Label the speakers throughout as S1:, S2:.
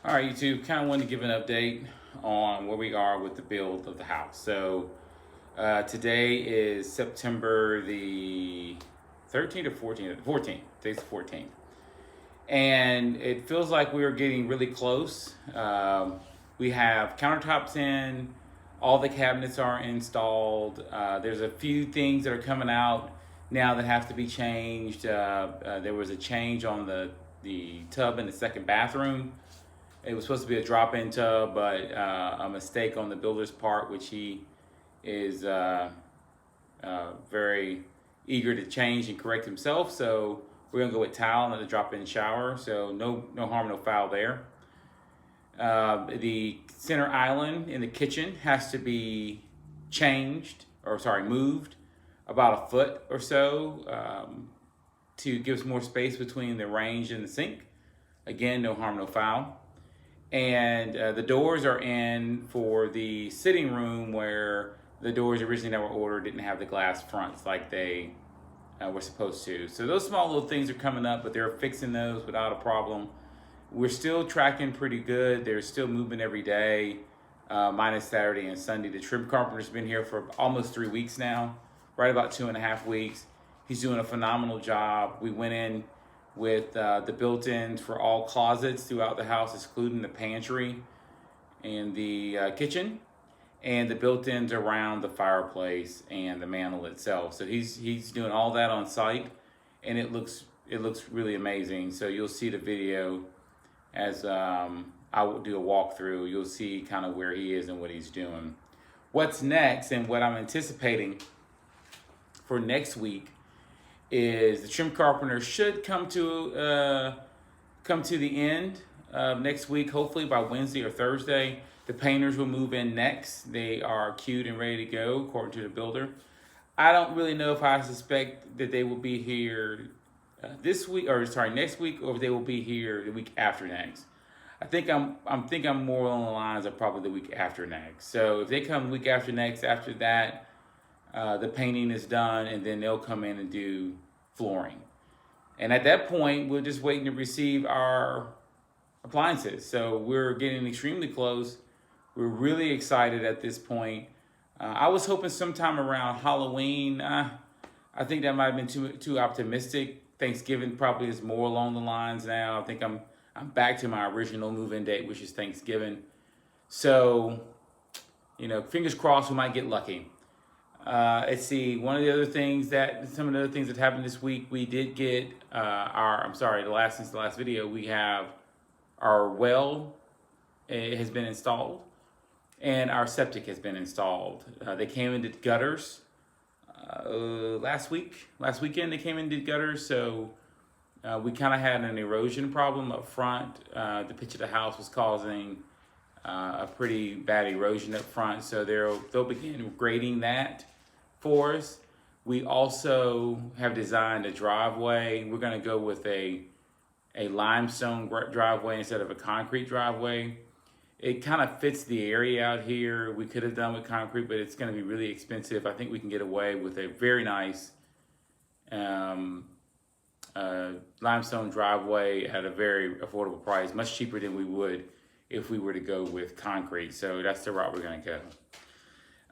S1: All right, YouTube, kind of wanted to give an update on where we are with the build of the house. So today is September the 13th or 14th? 14th. Today's the 14th. And it feels like we are getting really close. We have countertops in, all the cabinets are installed. There's a few things that are coming out now that have to be changed. There was a change on the tub in the second bathroom. It was supposed to be a drop-in tub, but a mistake on the builder's part, which he is very eager to change and correct himself. So we're gonna go with tile, not the drop-in shower. So no harm, no foul there. The center island in the kitchen has to be moved about a foot or so to give us more space between the range and the sink. Again, no harm, no foul. And the doors are in for the sitting room, where the doors originally that were ordered didn't have the glass fronts like they were supposed to. So those small little things are coming up, but they're fixing those without a problem. We're still tracking pretty good. They're still moving every day, minus Saturday and Sunday. The trim carpenter's been here for almost 3 weeks now, right about 2.5 weeks. He's doing a phenomenal job. We went in with the built-ins for all closets throughout the house, excluding the pantry and the kitchen, and the built-ins around the fireplace and the mantle itself. So he's doing all that on site, and it looks really amazing. So you'll see the video as I will do a walkthrough. You'll see kind of where he is and what he's doing. What's next, and what I'm anticipating for next week, is the trim carpenter should come to the end next week, hopefully by Wednesday or Thursday. The painters will move in next. They are queued and ready to go, according to the builder. I don't really know if I suspect that they will be here next week, or if they will be here the week after next. I think I'm more along the lines of probably the week after next. So if they come the week after next, after that, the painting is done, and then they'll come in and do flooring. And at that point, we're just waiting to receive our appliances. So we're getting extremely close. We're really excited at this point. I was hoping sometime around Halloween. I think that might have been too optimistic. Thanksgiving probably is more along the lines now. I think I'm back to my original move-in date, which is Thanksgiving. So, fingers crossed we might get lucky. Let's see. Some of the other things that happened this week, we did get since the last video, we have our well has been installed, and our septic has been installed. They came into gutters last weekend. They came into gutters, so we kind of had an erosion problem up front. The pitch of the house was causing a pretty bad erosion up front, so they'll begin grading that for us. We also have designed a driveway. We're going to go with a limestone driveway instead of a concrete driveway. It kind of fits the area out here. We could have done with concrete, but it's going to be really expensive. I think we can get away with a very nice limestone driveway at a very affordable price, much cheaper than we would if we were to go with concrete. So that's the route we're going to go.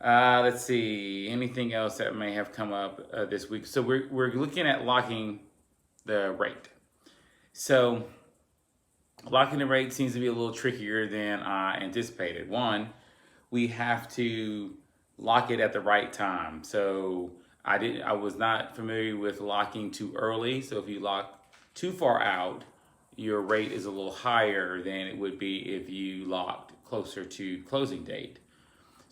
S1: Let's see, anything else that may have come up this week. So we're looking at locking the rate. So locking the rate seems to be a little trickier than I anticipated. One, we have to lock it at the right time. So I was not familiar with locking too early. So if you lock too far out, your rate is a little higher than it would be if you locked closer to closing date.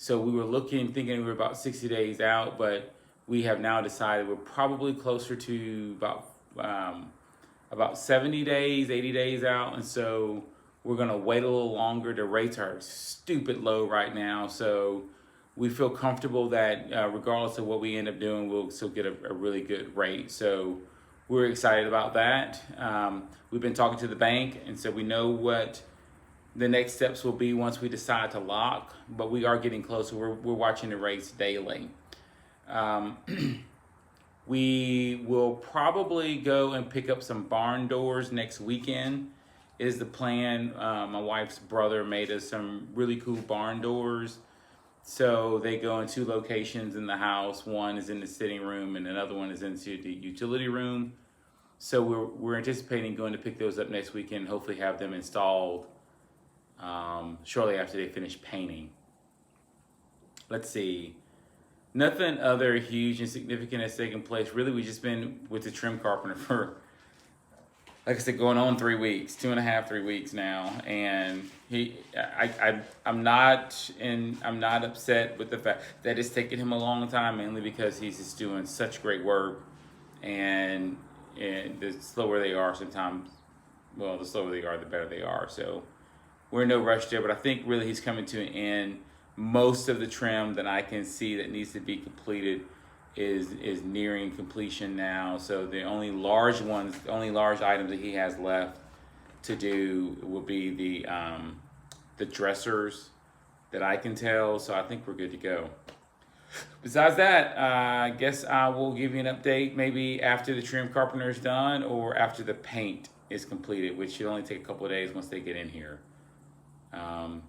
S1: So we were thinking we were about 60 days out, but we have now decided we're probably closer to about 70 days, 80 days out. And so we're gonna wait a little longer. The rates are stupid low right now. So we feel comfortable that regardless of what we end up doing, we'll still get a really good rate. So we're excited about that. We've been talking to the bank, and so we know what the next steps will be once we decide to lock, but we are getting closer. We're watching the rates daily. We will probably go and pick up some barn doors next weekend is the plan. My wife's brother made us some really cool barn doors. So they go in 2 locations in the house. One is in the sitting room and another one is into the utility room. So we're anticipating going to pick those up next weekend and hopefully have them installed shortly after they finish painting. Let's see. Nothing other huge and significant has taken place. Really, we've just been with the trim carpenter for, like I said, going on 3 weeks, 2.5, 3 weeks now, and I'm not upset with the fact that it's taken him a long time, mainly because he's just doing such great work, and the slower they are sometimes, well, the slower they are, the better they are. So we're in no rush there, but I think really he's coming to an end. Most of the trim that I can see that needs to be completed is nearing completion now. So the only large items that he has left to do will be the dressers that I can tell. So I think we're good to go. Besides that, I guess I will give you an update maybe after the trim carpenter is done or after the paint is completed, which should only take a couple of days once they get in here.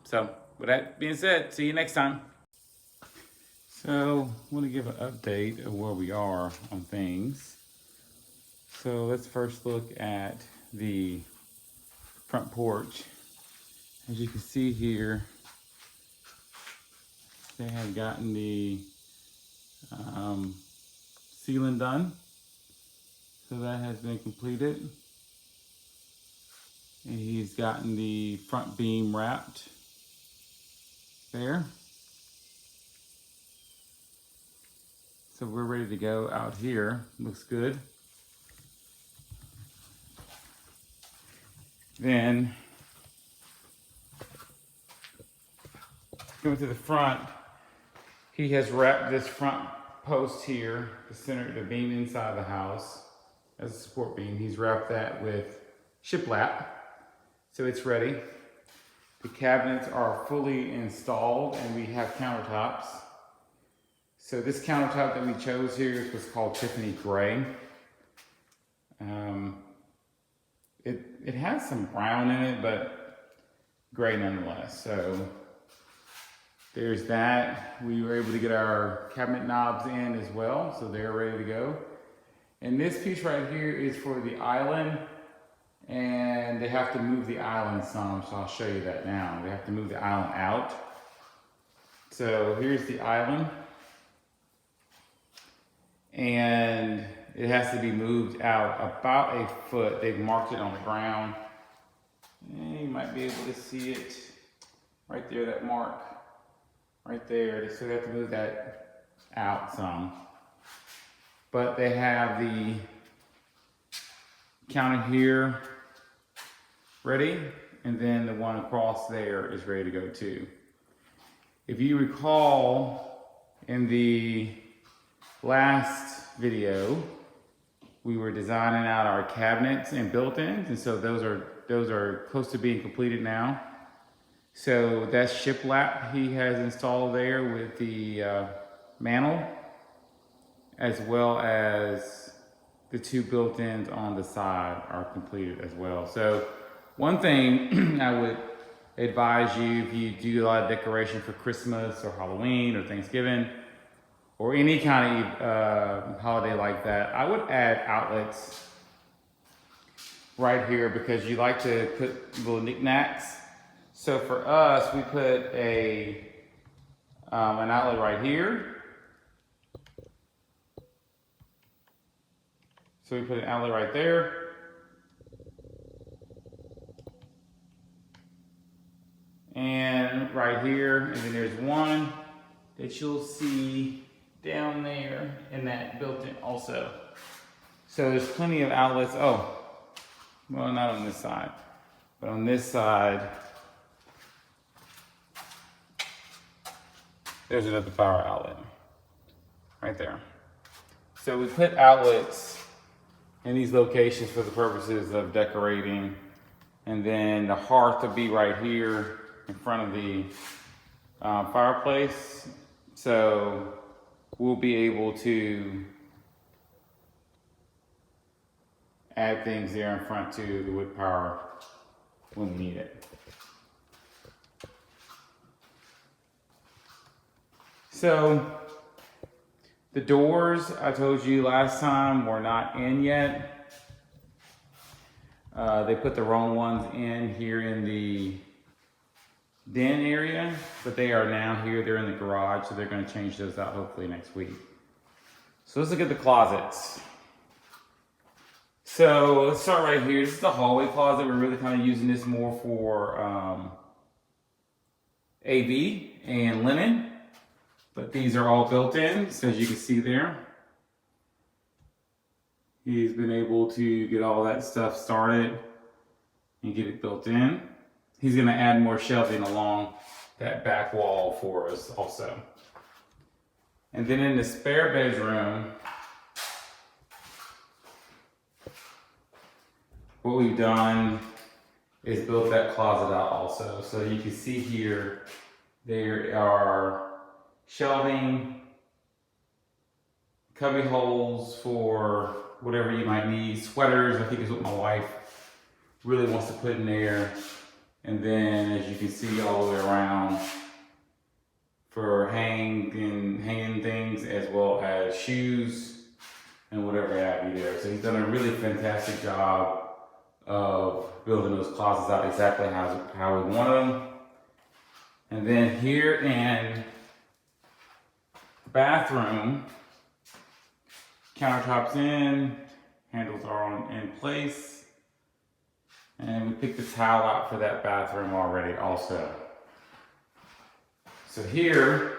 S1: So with that being said, see you next time. So I want to give an update of where we are on things. So let's first look at the front porch. As you can see here, they have gotten the ceiling done. So that has been completed. And he's gotten the front beam wrapped there. So we're ready to go out here. Looks good. Then going to the front, he has wrapped this front post here, the beam inside the house as a support beam. He's wrapped that with shiplap, so it's ready. The cabinets are fully installed and we have countertops. So this countertop that we chose here was called Tiffany Gray. It has some brown in it, but gray nonetheless. So there's that. We were able to get our cabinet knobs in as well, so they're ready to go. And this piece right here is for the island, and they have to move the island some, so I'll show you that now. They have to move the island out. So here's the island. And it has to be moved out about a foot. They've marked it on the ground. And you might be able to see it right there, that mark right there. So they have to move that out some. But they have the counter here ready, and then the one across there is ready to go too. If you recall, in the last video, we were designing out our cabinets and built-ins, and so those are close to being completed now. So that's shiplap he has installed there with the mantle, as well as the 2 built-ins on the side are completed as well. So one thing I would advise you, if you do a lot of decoration for Christmas or Halloween or Thanksgiving, or any kind of holiday like that, I would add outlets right here because you like to put little knickknacks. So for us, we put an outlet right here. So we put an outlet right there. And right here, and then there's one that you'll see down there in that built-in also. So there's plenty of outlets. Oh, well, not on this side, but on this side, there's another power outlet right there. So we put outlets in these locations for the purposes of decorating, and then the hearth will be right here in front of the fireplace. So we'll be able to add things there in front to the wood power when we need it. So the doors I told you last time were not in yet. They put the wrong ones in here in the den area, but they are now here. They're in the garage, so they're going to change those out hopefully next week. So let's look at the closets. So let's start right here. This is the hallway closet. We're really kind of using this more for AV and linen, but these are all built in, so as you can see there. He's been able to get all that stuff started and get it built in. He's going to add more shelving along that back wall for us also. And then in the spare bedroom, what we've done is built that closet out also. So you can see here, there are shelving, cubby holes for whatever you might need, sweaters, I think is what my wife really wants to put in there. And then as you can see all the way around for hanging things, as well as shoes and whatever have you there. So he's done a really fantastic job of building those closets out exactly how we want them. And then here in the bathroom, countertops in, handles are in place. And we picked the towel out for that bathroom already also. So here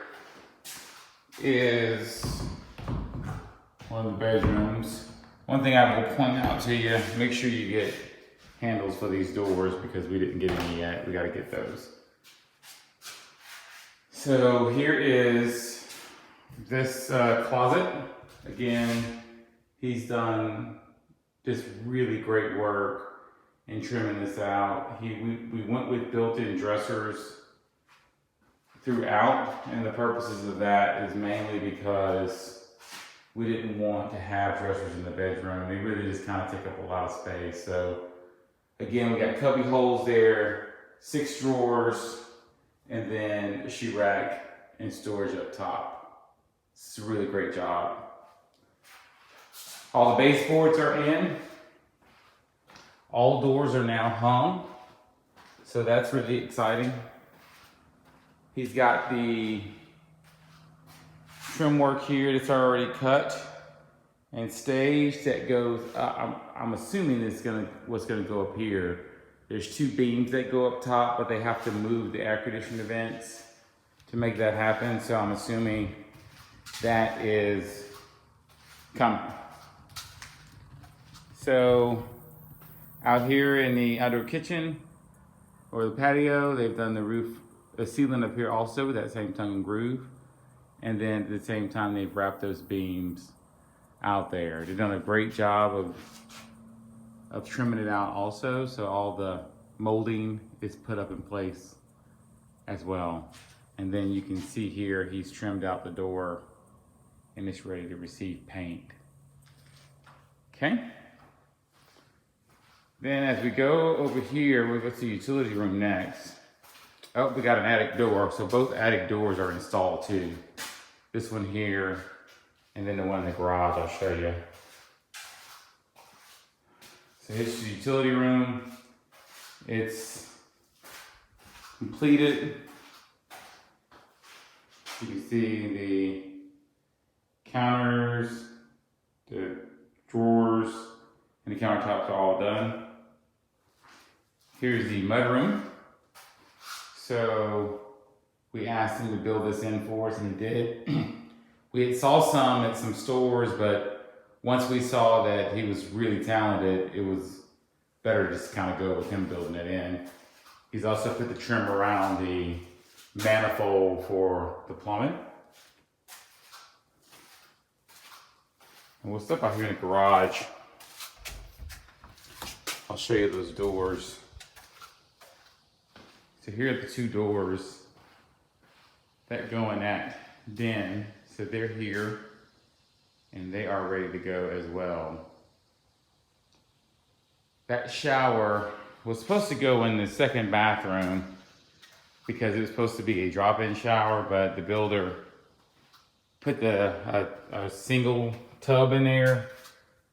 S1: is one of the bedrooms. One thing I will point out to you, make sure you get handles for these doors because we didn't get any yet. We got to get those. So here is this closet. Again, he's done just really great work in trimming this out. We went with built-in dressers throughout, and the purposes of that is mainly because we didn't want to have dressers in the bedroom. They really just kind of take up a lot of space. So again, we got cubby holes there, 6 drawers, and then a shoe rack and storage up top. It's a really great job. All the baseboards are in. All doors are now hung, so that's really exciting. He's got the trim work here that's already cut and staged that goes, I'm assuming it's what's gonna go up here. There's 2 beams that go up top, but they have to move the air conditioning vents to make that happen, so I'm assuming that is coming. So out here in the outdoor kitchen or the patio, they've done the ceiling up here also with that same tongue and groove. And then at the same time, they've wrapped those beams out there. They've done a great job of trimming it out also. So all the molding is put up in place as well. And then you can see here, he's trimmed out the door and it's ready to receive paint. Okay. Then as we go over here, we'll go to the utility room next. Oh, we got an attic door. So both attic doors are installed too. This one here, and then the one in the garage I'll show you. So here's the utility room. It's completed. You can see the counters, the drawers, and the countertops are all done. Here's the mudroom. So we asked him to build this in for us, and he did. We had saw some at some stores, but once we saw that he was really talented, it was better to just kind of go with him building it in. He's also put the trim around the manifold for the plumbing. And we'll step out here in the garage. I'll show you those doors. So here are the 2 doors that go in that den. So they're here and they are ready to go as well. That shower was supposed to go in the second bathroom because it was supposed to be a drop-in shower, but the builder put a single tub in there.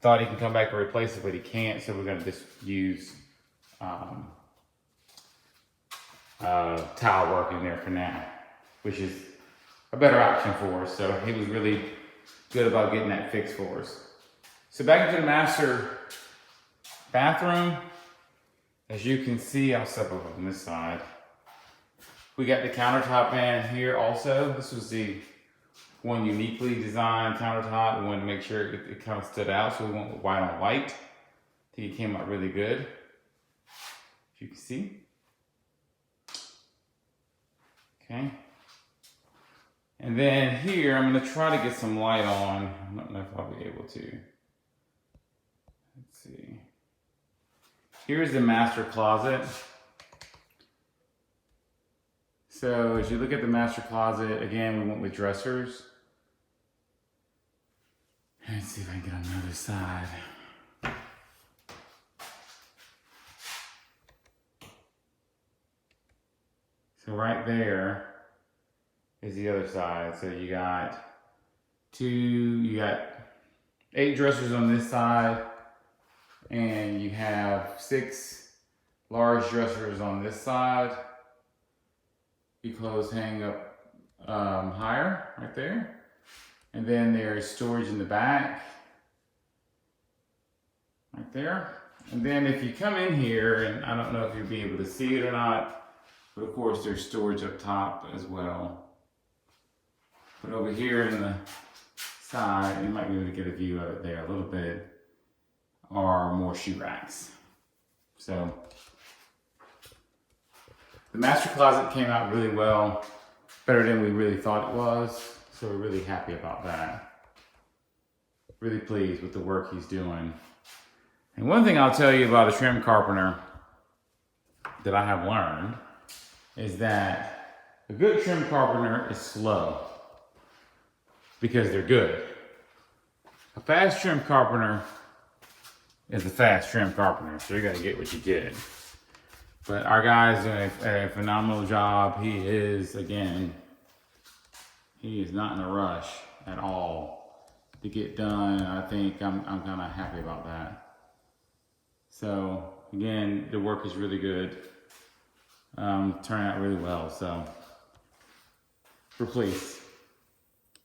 S1: Thought he can come back and replace it, but he can't, so we're gonna just use tile work in there for now, which is a better option for us. So he was really good about getting that fixed for us. So back into the master bathroom. As you can see, I'll step up on this side. We got the countertop in here also. This was the one uniquely designed countertop. We wanted to make sure it kind of stood out, so we went white on white. I think it came out really good, if you can see. Okay. And then here, I'm gonna try to get some light on. I don't know if I'll be able to. Let's see. Here's the master closet. So as you look at the master closet, again, we went with dressers. Let's see if I can get on the other side. So right there is the other side. So you got 8 dressers on this side, and you have 6 large dressers on this side. Your clothes hang up higher right there. And then there's storage in the back, right there. And then if you come in here, and I don't know if you'll be able to see it or not, but of course there's storage up top as well. But over here in the side, you might be able to get a view of it there a little bit, are more shoe racks. So the master closet came out really well, better than we really thought it was. So we're really happy about that. Really pleased with the work he's doing. And one thing I'll tell you about a trim carpenter that I have learned is that a good trim carpenter is slow because they're good. A fast trim carpenter is a fast trim carpenter, so you're gonna get what you get. But our guy's doing a phenomenal job. He is, again, he is not in a rush at all to get done. I think I'm kind of happy about that. So again, the work is really good. Turning out really well. So we're pleased.